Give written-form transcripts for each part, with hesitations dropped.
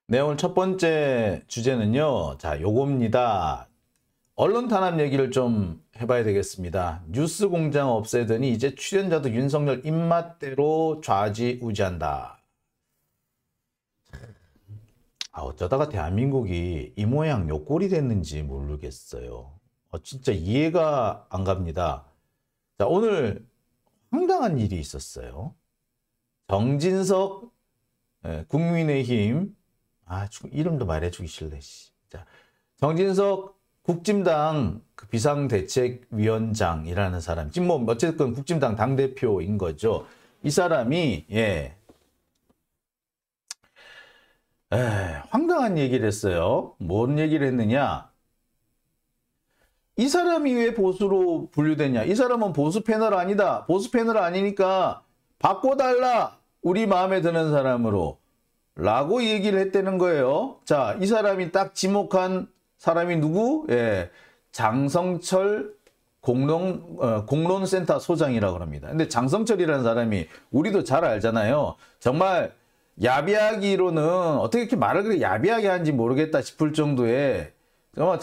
네, 오늘 첫 번째 주제는요. 자, 요겁니다. 언론 탄압 얘기를 좀 해봐야 되겠습니다. 뉴스 공장 없애더니 이제 출연자도 윤석열 입맛대로 좌지우지한다. 어쩌다가 대한민국이 이 모양 요 꼴이 됐는지 모르겠어요. 진짜 이해가 안 갑니다. 자, 오늘 황당한 일이 있었어요. 정진석 국민의힘 이름도 말해주기 싫네. 자, 정진석 국진당 비상대책위원장이라는 사람, 지금 뭐 어쨌든 국진당 당대표인 거죠. 이 사람이 황당한 얘기를 했어요. 뭔 얘기를 했느냐? 이 사람이 왜 보수로 분류되냐? 이 사람은 보수 패널 아니다. 보수 패널 아니니까 바꿔달라. 우리 마음에 드는 사람으로. 라고 얘기를 했다는 거예요. 자, 이 사람이 딱 지목한 사람이 누구? 장성철 공론센터 소장이라고 합니다. 근데 장성철이라는 사람이 우리도 잘 알잖아요. 정말 야비하기로는 어떻게 이렇게 말을 그렇게 야비하게 하는지 모르겠다 싶을 정도의 정말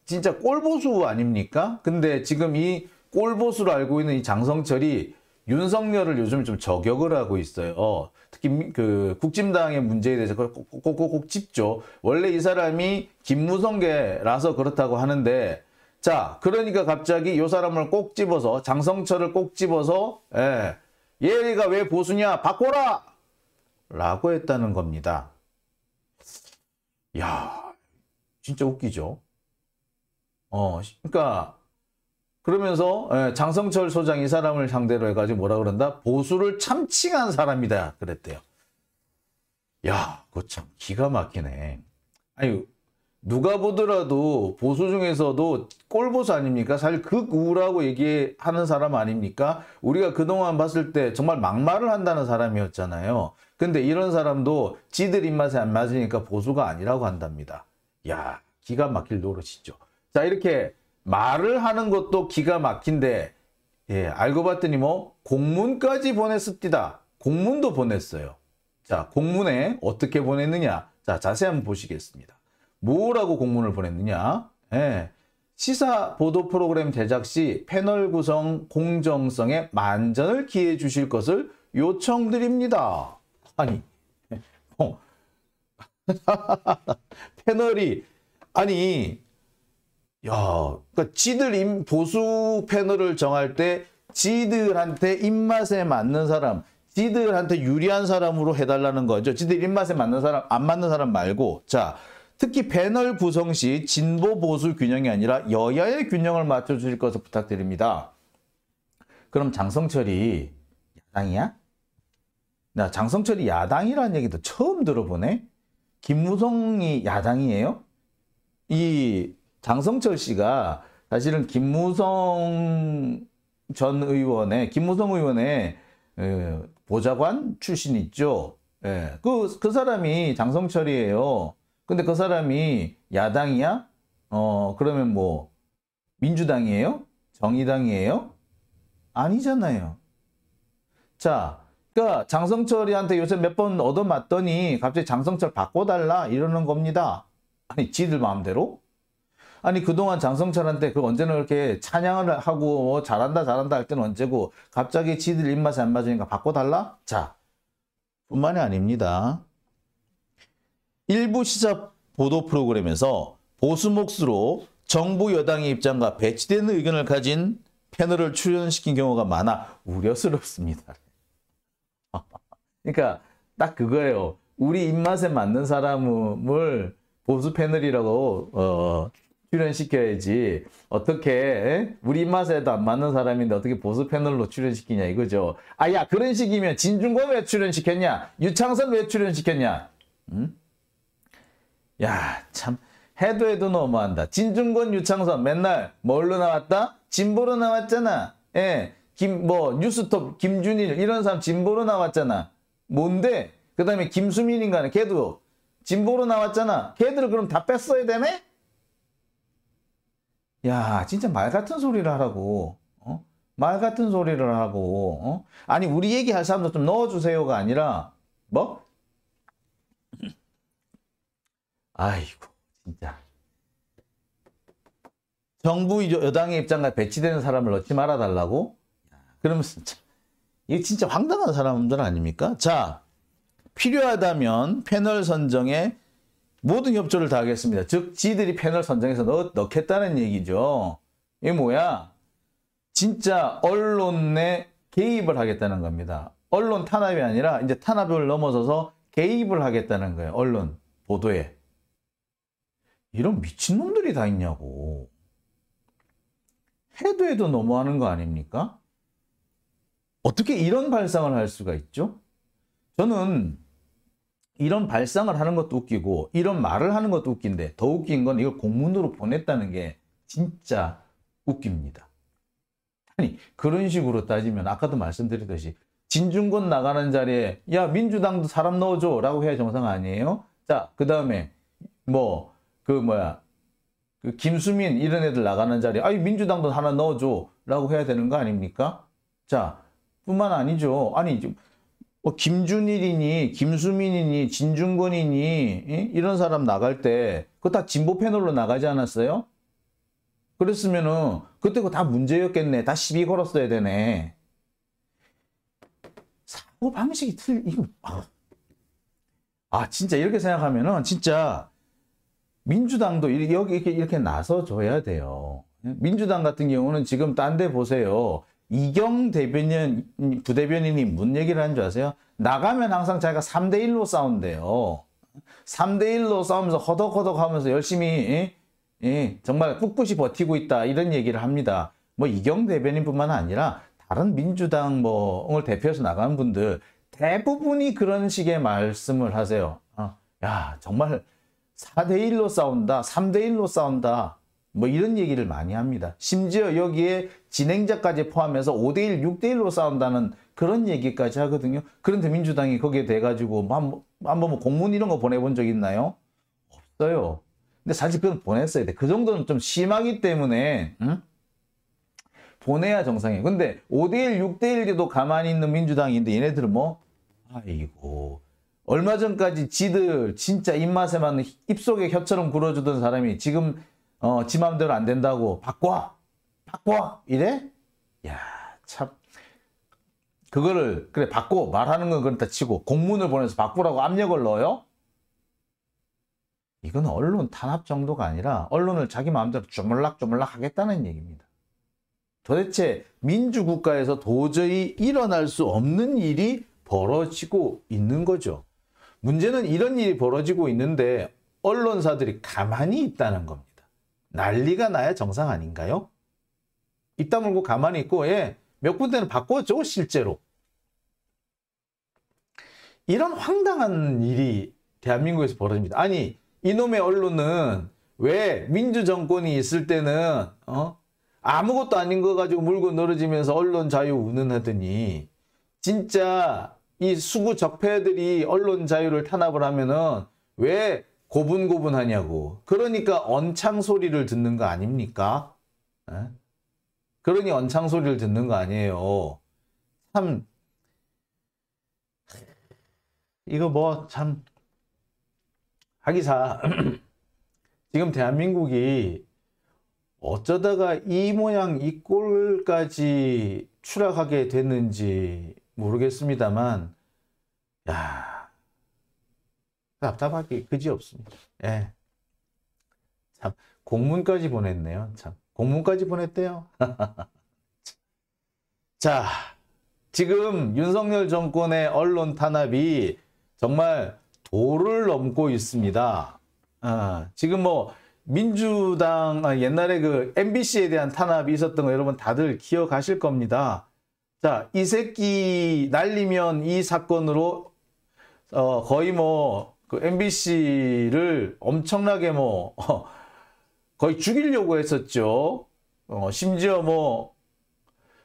진짜 꼴보수 아닙니까? 근데 지금 이 꼴보수로 알고 있는 이 장성철이 윤석열을 요즘 좀 저격을 하고 있어요. 특히 그 국진당의 문제에 대해서 꼭꼭꼭 짚죠. 원래 이 사람이 김무성계라서 그렇다고 하는데, 자, 그러니까 갑자기 이 사람을 꼭 집어서, 장성철을 꼭 집어서, 얘가 왜 보수냐? 바꿔라! 라고 했다는 겁니다. 야, 진짜 웃기죠? 그러니까 그러면서 장성철 소장이 이 사람을 상대로 해가지고 뭐라 그런다? 보수를 참칭한 사람이다 그랬대요. 야, 그거 참 기가 막히네. 아니, 누가 보더라도 보수 중에서도 꼴보수 아닙니까? 사실 극우라고 얘기하는 사람 아닙니까? 우리가 그동안 봤을 때 정말 막말을 한다는 사람이었잖아요. 근데 이런 사람도 지들 입맛에 안 맞으니까 보수가 아니라고 한답니다. 야, 기가 막힐 노릇이죠. 자, 이렇게 말을 하는 것도 기가 막힌데, 알고 봤더니 뭐 공문까지 보냈습니다. 공문도 보냈어요. 자, 공문에 어떻게 보냈느냐? 자, 자세히 한번 보시겠습니다. 뭐라고 공문을 보냈느냐? 시사 보도 프로그램 제작 시 패널 구성 공정성에 만전을 기해 주실 것을 요청드립니다. 아니, 패널이, 아니, 야, 그러니까 지들 보수 패널을 정할 때 지들한테 입맛에 맞는 사람, 지들한테 유리한 사람으로 해달라는 거죠. 지들 입맛에 맞는 사람, 안 맞는 사람 말고. 자, 특히 패널 구성 시 진보 보수 균형이 아니라 여야의 균형을 맞춰주실 것을 부탁드립니다. 그럼 장성철이 야당이야? 나 장성철이 야당이라는 얘기도 처음 들어보네. 김무성이 야당이에요? 이 장성철 씨가 사실은 김무성 의원의 보좌관 출신 있죠. 그 사람이 장성철이에요. 근데 그 사람이 야당이야? 그러면 뭐 민주당이에요? 정의당이에요? 아니잖아요. 자, 그러니까 장성철이한테 요새 몇 번 얻어맞더니 갑자기 장성철 바꿔달라 이러는 겁니다. 아니, 지들 마음대로? 아니, 그동안 장성철한테 그 언제나 그렇게 찬양을 하고 잘한다 할 때는 언제고 갑자기 지들 입맛에 안 맞으니까 바꿔달라? 자, 뿐만이 아닙니다. 일부 시사 보도 프로그램에서 보수 몫으로 정부 여당의 입장과 배치되는 의견을 가진 패널을 출연시킨 경우가 많아 우려스럽습니다. 그러니까 딱 그거예요. 우리 입맛에 맞는 사람을 보수 패널이라고 출연시켜야지. 어떻게 우리 입맛에도 안 맞는 사람인데 어떻게 보수 패널로 출연시키냐 이거죠. 야, 그런 식이면 진중권 왜 출연시켰냐? 유창선 왜 출연시켰냐? 응? 야, 참 해도 너무한다. 진중권, 유창선 맨날 뭘로 나왔다? 진보로 나왔잖아. 뉴스톱 김준일 이런 사람 진보로 나왔잖아. 뭔데? 그 다음에 김수민인가는 걔도 진보로 나왔잖아. 걔들을 그럼 다 뺐어야 되네? 야, 진짜 말 같은 소리를 하라고. 말 같은 소리를 하고. 아니, 우리 얘기할 사람도 좀 넣어주세요가 아니라 뭐? 아이고, 진짜. 정부 여당의 입장과 배치되는 사람을 넣지 말아달라고? 그러면서 이게 진짜 황당한 사람들 아닙니까? 자, 필요하다면 패널 선정에 모든 협조를 다하겠습니다. 즉, 지들이 패널 선정해서 넣겠다는 얘기죠. 이게 뭐야? 진짜 언론에 개입을 하겠다는 겁니다. 언론 탄압이 아니라 이제 탄압을 넘어서서 개입을 하겠다는 거예요. 언론 보도에. 이런 미친놈들이 다 있냐고. 해도 너무하는 거 아닙니까? 어떻게 이런 발상을 할 수가 있죠? 저는 이런 발상을 하는 것도 웃기고 이런 말을 하는 것도 웃긴데 더 웃긴 건 이걸 공문으로 보냈다는 게 진짜 웃깁니다. 아니 그런 식으로 따지면 아까도 말씀드렸듯이 진중권 나가는 자리에 야 민주당도 사람 넣어줘 라고 해야 정상 아니에요? 자 그 다음에 뭐 그 김수민 이런 애들 나가는 자리에 아니 민주당도 하나 넣어줘 라고 해야 되는 거 아닙니까? 자 뿐만 아니죠. 아니 뭐 김준일이니 김수민이니 진중권이니 이런 사람 나갈 때 그거 다 진보 패널로 나가지 않았어요? 그랬으면은 그때 그거 다 문제였겠네. 다 시비 걸었어야 되네. 사고 방식이 이거 진짜 이렇게 생각하면은 진짜 민주당도 이렇게 나서줘야 돼요. 민주당 같은 경우는 지금 딴 데 보세요. 이경 부대변인이 뭔 얘기를 하는 줄 아세요? 나가면 항상 자기가 3대1로 싸운대요. 3대1로 싸우면서 허덕허덕 하면서 열심히 정말 꿋꿋이 버티고 있다 이런 얘기를 합니다. 뭐 이경 대변인뿐만 아니라 다른 민주당 을 대표해서 나가는 분들 대부분이 그런 식의 말씀을 하세요. 야 정말 4대1로 싸운다 3대1로 싸운다 뭐 이런 얘기를 많이 합니다. 심지어 여기에 진행자까지 포함해서 5대1, 6대1로 싸운다는 그런 얘기까지 하거든요. 그런데 민주당이 거기에 대가지고 한번 공문 이런 거 보내본 적 있나요? 없어요. 근데 사실 그건 보냈어야 돼. 그 정도는 좀 심하기 때문에 보내야 정상이에요. 근데 5대1, 6대1에도 가만히 있는 민주당인데 얘네들은 아이고 얼마 전까지 지들 진짜 입맛에 맞는 입속에 혀처럼 굴어주던 사람이 지금 지 맘대로 안 된다고 바꿔 이래? 야 참 그거를 그래 바꿔 말하는 건 그렇다 치고 공문을 보내서 바꾸라고 압력을 넣어요? 이건 언론 탄압 정도가 아니라 언론을 자기 마음대로 쪼물락쪼물락 하겠다는 얘기입니다. 도대체 민주국가에서 도저히 일어날 수 없는 일이 벌어지고 있는 거죠. 문제는 이런 일이 벌어지고 있는데 언론사들이 가만히 있다는 겁니다. 난리가 나야 정상 아닌가요? 입 다물고 가만히 있고 몇 군데는 바꿔줘 실제로. 이런 황당한 일이 대한민국에서 벌어집니다. 아니 이놈의 언론은 왜 민주정권이 있을 때는 아무것도 아닌 거 가지고 물고 늘어지면서 언론 자유 운운하더니 진짜 이 수구 적폐들이 언론 자유를 탄압을 하면은 왜 고분고분하냐고. 그러니까 언창 소리를 듣는 거 아닙니까? 그러니 언창 소리를 듣는 거 아니에요. 참 이거 참 하기사 지금 대한민국이 어쩌다가 이 모양 이 꼴까지 추락하게 됐는지 모르겠습니다만 야 답답하기 그지없습니다. 예. 참 공문까지 보냈네요. 참 공문까지 보냈대요. 자 지금 윤석열 정권의 언론 탄압이 정말 도를 넘고 있습니다. 지금 민주당 옛날에 그 MBC에 대한 탄압이 있었던 거 여러분 다들 기억하실 겁니다. 자, 이 새끼 날리면 이 사건으로 거의 그 MBC를 엄청나게 거의 죽이려고 했었죠. 심지어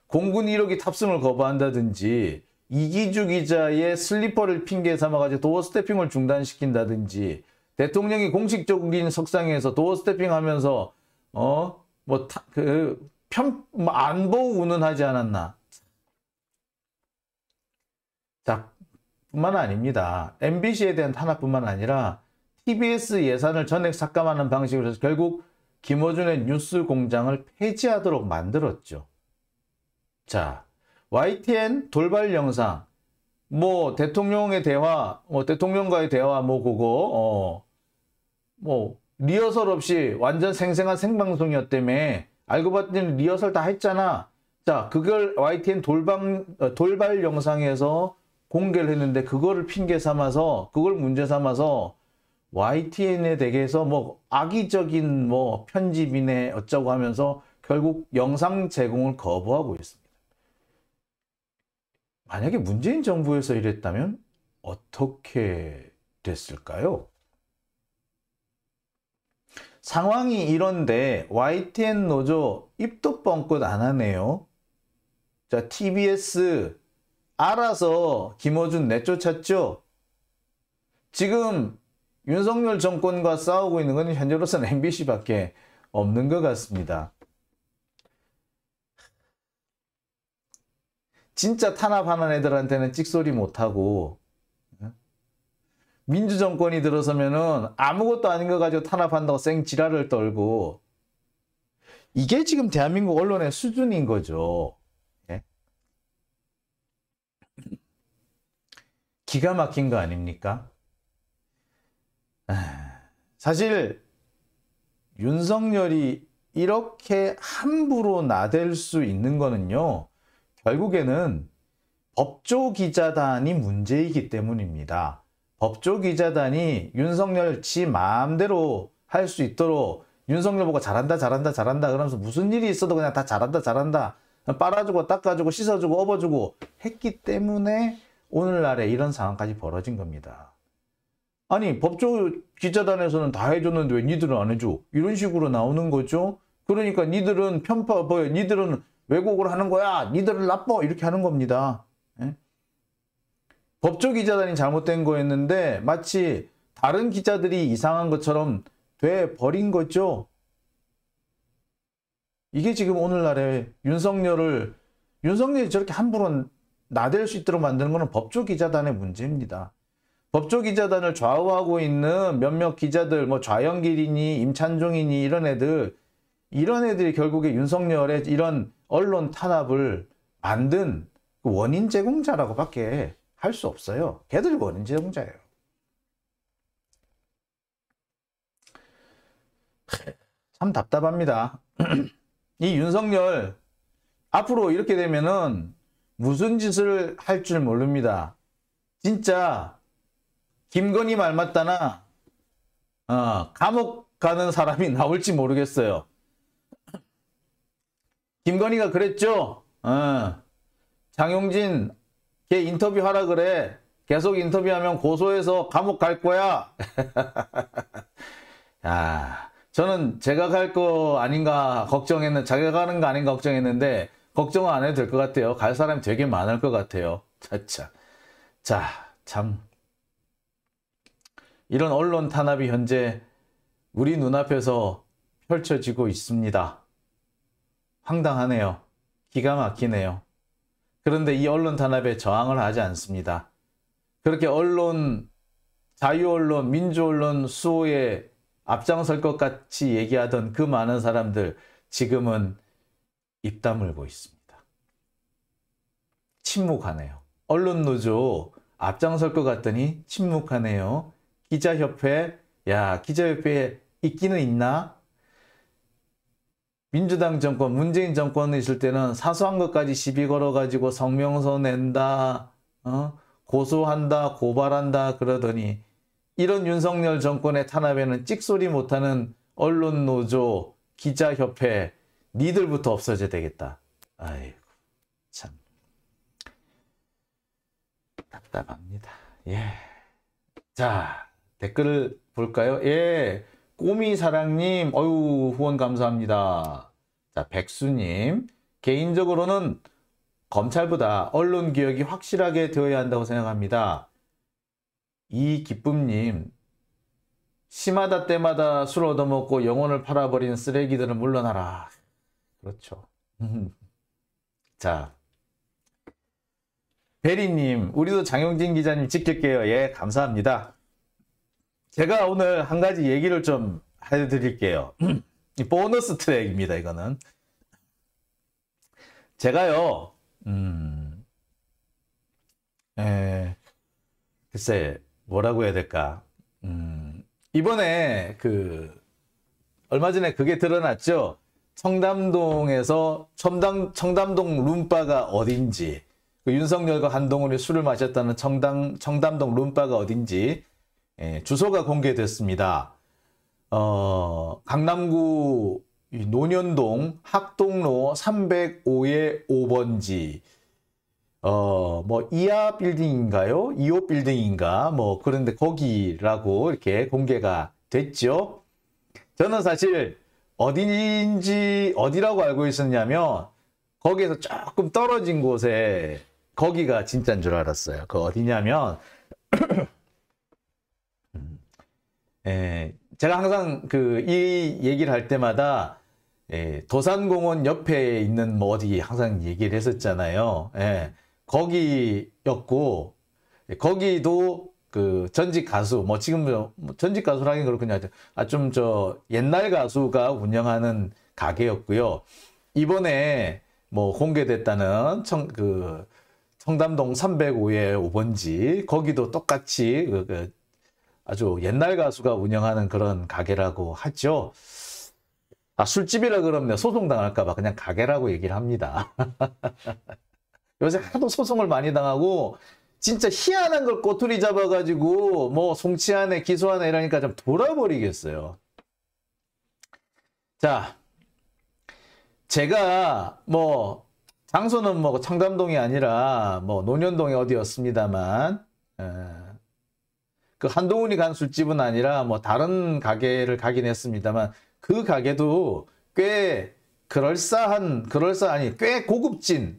공군 1호기 탑승을 거부한다든지 이기주 기자의 슬리퍼를 핑계 삼아가지고 도어 스태핑을 중단시킨다든지 대통령이 공식적인 석상에서 도어 스태핑하면서 안보 운운하지 않았나? 자, 뿐만 아닙니다. MBC에 대한 탄압뿐만 아니라 TBS 예산을 전액 삭감하는 방식으로 해서 결국 김어준의 뉴스 공장을 폐지하도록 만들었죠. 자, YTN 돌발 영상, 뭐 대통령의 대화, 뭐 대통령과의 대화 뭐 그거 뭐 리허설 없이 완전 생생한 생방송이었다며. 알고 봤더니 리허설 다 했잖아. 자, 그걸 YTN 돌발 영상에서 공개를 했는데 그거를 핑계 삼아서, 그걸 문제 삼아서 YTN에 대해서 뭐 악의적인 뭐 편집이네 어쩌고 하면서 결국 영상 제공을 거부하고 있습니다. 만약에 문재인 정부에서 이랬다면 어떻게 됐을까요? 상황이 이런데 YTN 노조 입도 뻥끗 안 하네요. 자, TBS 알아서 김어준 내쫓았죠? 지금 윤석열 정권과 싸우고 있는 건 현재로서는 MBC밖에 없는 것 같습니다. 진짜 탄압하는 애들한테는 찍소리 못하고, 민주정권이 들어서면은 아무것도 아닌 거 가지고 탄압한다고 생지랄을 떨고, 이게 지금 대한민국 언론의 수준인 거죠. 예? 기가 막힌 거 아닙니까? 사실 윤석열이 이렇게 함부로 나댈 수 있는 거는요, 결국에는 법조기자단이 문제이기 때문입니다. 법조기자단이 윤석열 지 마음대로 할 수 있도록 윤석열 보고 잘한다 잘한다 잘한다 그러면서 무슨 일이 있어도 그냥 다 잘한다 잘한다 빨아주고 닦아주고 씻어주고 업어주고 했기 때문에 오늘날에 이런 상황까지 벌어진 겁니다. 아니, 법조기자단에서는 다 해줬는데 왜 니들은 안 해줘? 이런 식으로 나오는 거죠. 그러니까 니들은 니들은 왜곡을 하는 거야. 니들은 나빠. 이렇게 하는 겁니다. 예? 법조기자단이 잘못된 거였는데 마치 다른 기자들이 이상한 것처럼 돼 버린 거죠. 이게 지금 오늘날에 윤석열이 저렇게 함부로 나댈 수 있도록 만드는 것은 법조기자단의 문제입니다. 법조기자단을 좌우하고 있는 몇몇 기자들, 뭐 좌영길이니 임찬종이니 이런 애들이 결국에 윤석열의 이런 언론 탄압을 만든 원인 제공자라고밖에 할 수 없어요. 걔들이 원인 제공자예요. 참 답답합니다. 이 윤석열 앞으로 이렇게 되면은 무슨 짓을 할 줄 모릅니다. 진짜 김건희 말 맞다나 감옥 가는 사람이 나올지 모르겠어요. 김건희가 그랬죠. 장용진 걔 인터뷰하라 그래. 계속 인터뷰하면 고소해서 감옥 갈 거야. 야, 저는 제가 갈 거 아닌가 자기가 가는 거 아닌가 걱정했는데 걱정은 안 해도 될 것 같아요. 갈 사람이 되게 많을 것 같아요. 자, 참 이런 언론 탄압이 현재 우리 눈앞에서 펼쳐지고 있습니다. 황당하네요. 기가 막히네요. 그런데 이 언론 탄압에 저항을 하지 않습니다. 그렇게 자유언론, 민주언론 수호에 앞장설 것 같이 얘기하던 그 많은 사람들 지금은 입 다물고 있습니다. 침묵하네요. 언론노조 앞장설 것 같더니 침묵하네요. 기자협회, 기자협회에 있기는 있나? 민주당 정권, 문재인 정권에 있을 때는 사소한 것까지 시비 걸어가지고 성명서 낸다, 고소한다, 고발한다 그러더니 이런 윤석열 정권의 탄압에는 찍소리 못하는 언론노조, 기자협회, 니들부터 없어져야 되겠다. 아이고, 참. 답답합니다. 예. 자, 댓글을 볼까요? 예. 꼬미사랑님, 후원 감사합니다. 자, 백수님, 개인적으로는 검찰보다 언론개혁이 확실하게 되어야 한다고 생각합니다. 이기쁨님, 시마다 때마다 술 얻어먹고 영혼을 팔아버린 쓰레기들은 물러나라. 그렇죠. 자, 베리님, 우리도 장용진 기자님 지킬게요. 예, 감사합니다. 제가 오늘 한 가지 얘기를 좀 해드릴게요. 이 보너스 트랙입니다, 이거는. 제가요, 글쎄, 뭐라고 해야 될까. 이번에 얼마 전에 그게 드러났죠. 청담동에서 청담동 룸바가 어딘지, 윤석열과 한동훈이 술을 마셨다는 청담동 룸바가 어딘지, 주소가 공개됐습니다. 강남구 논현동 학동로 305의 5번지, 뭐, 이하 빌딩인가요? 2호 빌딩인가? 뭐, 그런데 거기라고 이렇게 공개가 됐죠. 저는 사실 어디라고 알고 있었냐면, 거기에서 조금 떨어진 곳에, 거기가 진짜인 줄 알았어요. 그 어디냐면, 제가 항상 이 얘기를 할 때마다, 도산공원 옆에 있는 뭐 어디 항상 얘기를 했었잖아요. 거기였고, 거기도 전직 가수, 뭐 지금 뭐 전직 가수라긴 그렇군요. 좀 옛날 가수가 운영하는 가게였고요. 이번에 뭐 공개됐다는 청담동 305의 5번지, 거기도 똑같이 아주 옛날 가수가 운영하는 그런 가게라고 하죠. 술집이라 그러면 소송당할까봐 그냥 가게라고 얘기를 합니다. 요새 하도 소송을 많이 당하고 진짜 희한한 걸 꼬투리 잡아가지고 뭐 송치하네 기소하네 이러니까 좀 돌아버리겠어요. 자, 제가 뭐 장소는 뭐 청담동이 아니라 뭐 논현동이 어디였습니다만, 그 한동훈이 간 술집은 아니라 뭐 다른 가게를 가긴 했습니다만, 그 가게도 꽤 꽤 고급진,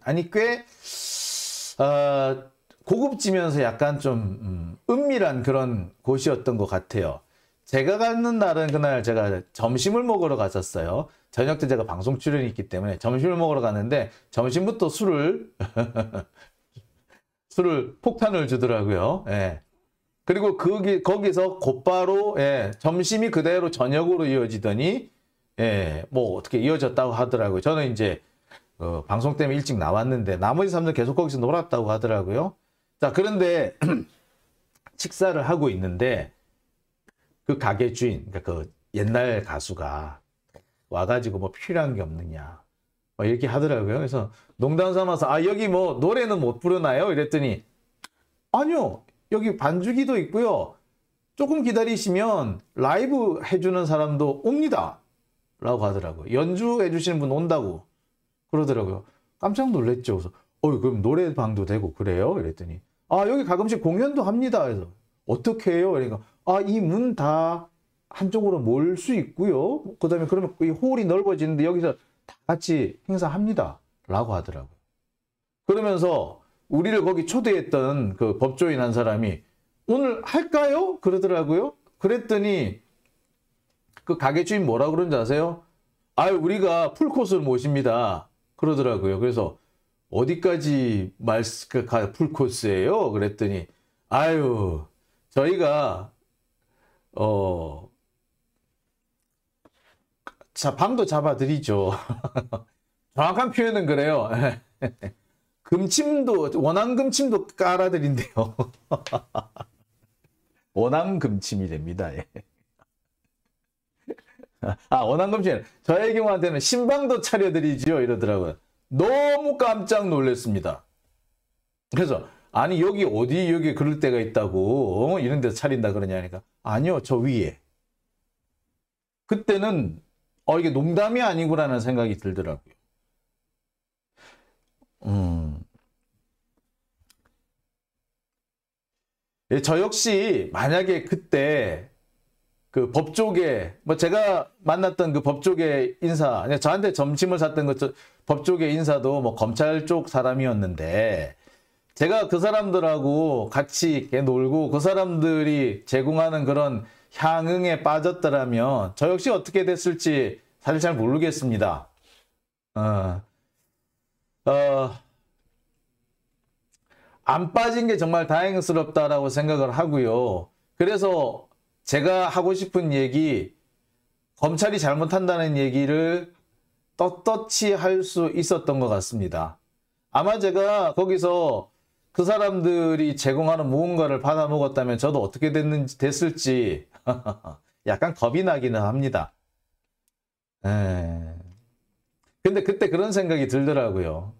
고급지면서 약간 좀 은밀한 그런 곳이었던 것 같아요. 제가 가는 날은 그날 제가 점심을 먹으러 갔었어요. 저녁 때 제가 방송 출연이 있기 때문에 점심을 먹으러 갔는데, 점심부터 술을 폭탄을 주더라고요. 그리고 거기서 곧바로, 점심이 그대로 저녁으로 이어지더니, 뭐 어떻게 이어졌다고 하더라고요. 저는 이제 방송 때문에 일찍 나왔는데 나머지 사람들 계속 거기서 놀았다고 하더라고요. 자, 그런데 식사를 하고 있는데 그 가게 주인, 그러니까 그 옛날 가수가 와가지고 뭐 필요한 게 없느냐 뭐 이렇게 하더라고요. 그래서 농담 삼아서 여기 뭐 노래는 못 부르나요? 이랬더니 아니요, 여기 반주기도 있고요. 조금 기다리시면 라이브 해주는 사람도 옵니다. 라고 하더라고요. 연주해 주시는 분 온다고 그러더라고요. 깜짝 놀랐죠. 그래서 그럼 노래방도 되고 그래요? 이랬더니 여기 가끔씩 공연도 합니다. 그래서 어떻게 해요? 그러니까 이 문 다 한쪽으로 몰 수 있고요. 그다음에 그러면 이 홀이 넓어지는데 여기서 다 같이 행사합니다. 라고 하더라고요. 그러면서 우리를 거기 초대했던 그 법조인 한 사람이 오늘 할까요? 그러더라고요. 그랬더니 그 가게 주인 뭐라 그런지 아세요? 우리가 풀코스를 모십니다. 그러더라고요. 그래서 어디까지 풀코스예요? 그랬더니 저희가 방도 잡아드리죠. 정확한 표현은 그래요. 원앙 금침도 깔아드린대요. 원앙 금침이 됩니다. 원앙 금침. 저의 경우한테는 신방도 차려드리지요. 이러더라고요. 너무 깜짝 놀랐습니다. 그래서 여기 그럴 때가 있다고 이런 데서 차린다 그러냐니까 아니요, 저 위에. 그때는 이게 농담이 아니구나라는 생각이 들더라고요. 저 역시 만약에 그때 그 법조계, 뭐 제가 만났던 그 법조계 인사, 저한테 점심을 샀던 법조계 인사도 뭐 검찰 쪽 사람이었는데, 제가 그 사람들하고 같이 이렇게 놀고 그 사람들이 제공하는 그런 향응에 빠졌더라면 저 역시 어떻게 됐을지 사실 잘 모르겠습니다. 안 빠진 게 정말 다행스럽다라고 생각을 하고요. 그래서 제가 하고 싶은 얘기, 검찰이 잘못한다는 얘기를 떳떳이 할 수 있었던 것 같습니다. 아마 제가 거기서 그 사람들이 제공하는 무언가를 받아 먹었다면 저도 어떻게 됐을지 약간 겁이 나기는 합니다. 근데 그때 그런 생각이 들더라고요.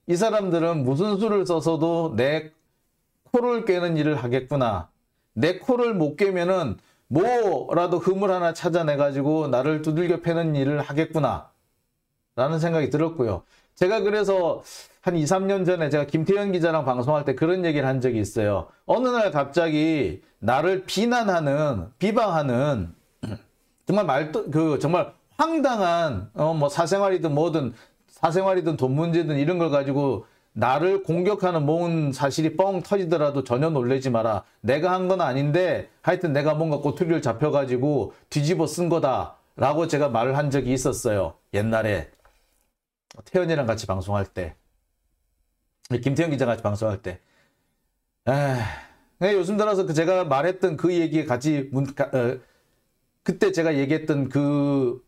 이 사람들은 무슨 수를 써서도 내 코를 꿰는 일을 하겠구나. 내 코를 못 꿰면은 뭐라도 흠을 하나 찾아내가지고 나를 두들겨 패는 일을 하겠구나. 라는 생각이 들었고요. 제가 그래서 한 2, 3년 전에 제가 김태현 기자랑 방송할 때 그런 얘기를 한 적이 있어요. 어느 날 갑자기 나를 비방하는 정말 황당한 뭐 사생활이든 뭐든 사생활이든 돈 문제든 이런 걸 가지고 나를 공격하는 뭔 사실이 뻥 터지더라도 전혀 놀라지 마라. 내가 한 건 아닌데 하여튼 내가 뭔가 꼬투리를 잡혀가지고 뒤집어 쓴 거다라고 제가 말을 한 적이 있었어요. 옛날에 태연이랑 같이 방송할 때, 김태현 기자랑 같이 방송할 때. 요즘 들어서 제가 말했던 그 얘기에 같이 그때 제가 얘기했던 그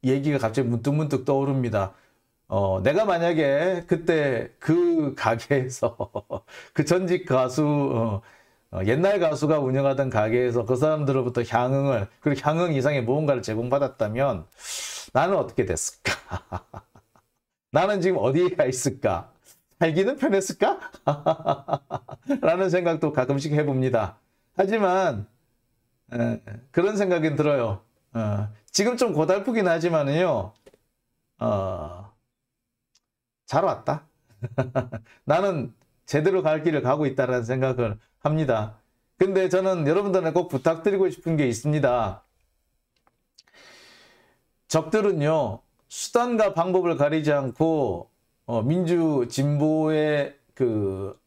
얘기가 갑자기 문득문득 떠오릅니다. 내가 만약에 그때 그 가게에서 그 전직 가수 옛날 가수가 운영하던 가게에서 그 사람들로부터 향응을, 그리고 향응 이상의 무언가를 제공받았다면 나는 어떻게 됐을까? 나는 지금 어디에 가 있을까? 살기는 편했을까? 라는 생각도 가끔씩 해봅니다. 하지만 그런 생각은 들어요. 지금 좀 고달프긴 하지만은요. 잘 왔다. 나는 제대로 갈 길을 가고 있다는 생각을 합니다. 근데 저는 여러분들한테 꼭 부탁드리고 싶은 게 있습니다. 적들은요, 수단과 방법을 가리지 않고 민주 진보의 그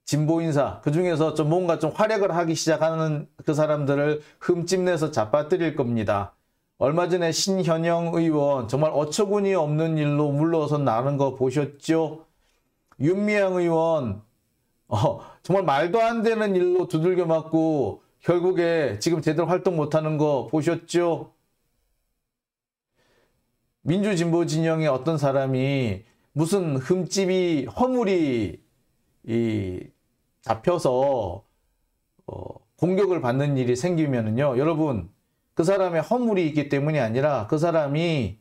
진보 인사, 그 중에서 좀 뭔가 좀 활약을 하기 시작하는 그 사람들을 흠집내서 잡아뜨릴 겁니다. 얼마 전에 신현영 의원 정말 어처구니 없는 일로 물러서 나는 거 보셨죠? 윤미향 의원 정말 말도 안 되는 일로 두들겨 맞고 결국에 지금 제대로 활동 못하는 거 보셨죠? 민주진보 진영의 어떤 사람이 무슨 허물이 잡혀서 공격을 받는 일이 생기면은요, 여러분, 그 사람의 허물이 있기 때문이 아니라 그 사람이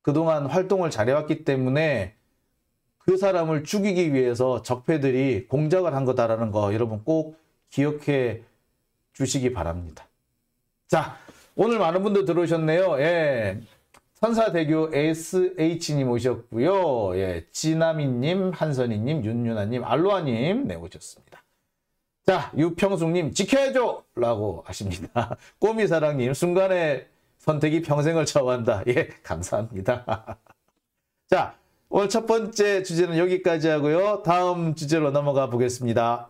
그동안 활동을 잘해왔기 때문에 그 사람을 죽이기 위해서 적폐들이 공작을 한 거다라는 거 여러분 꼭 기억해 주시기 바랍니다. 자, 오늘 많은 분들 들어오셨네요. 예. 선사대교 SH님 오셨고요. 예. 지나미님, 한선희님, 윤유나님, 알로아님 네, 오셨습니다. 자, 유평숙님 지켜야죠! 라고 하십니다. 꼬미사랑님 순간의 선택이 평생을 좌우한다. 예, 감사합니다. 자, 오늘 첫 번째 주제는 여기까지 하고요. 다음 주제로 넘어가 보겠습니다.